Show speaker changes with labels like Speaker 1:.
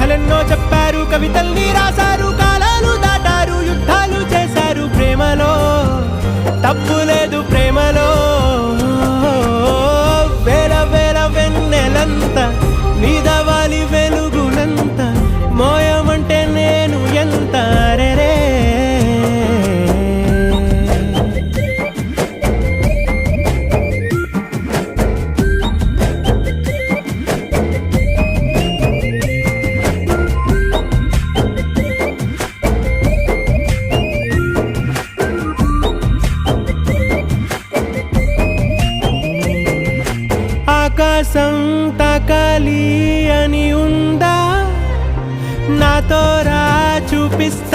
Speaker 1: కథలెన్నో చెప్పారు, కవితల్ని రాశారు, కాలాలు దాటారు, యుద్ధాలు చేశారు. ప్రేమలో తప్పు లేదు, ప్రేమలో వేల వేల వెన్నెలంత నీదవాలి వెలుగునంత మోయమంటే నేను ఎంత రే. ఆకాశం తాకాలి అని ఉందా, నాతో రా చూపిస్తా.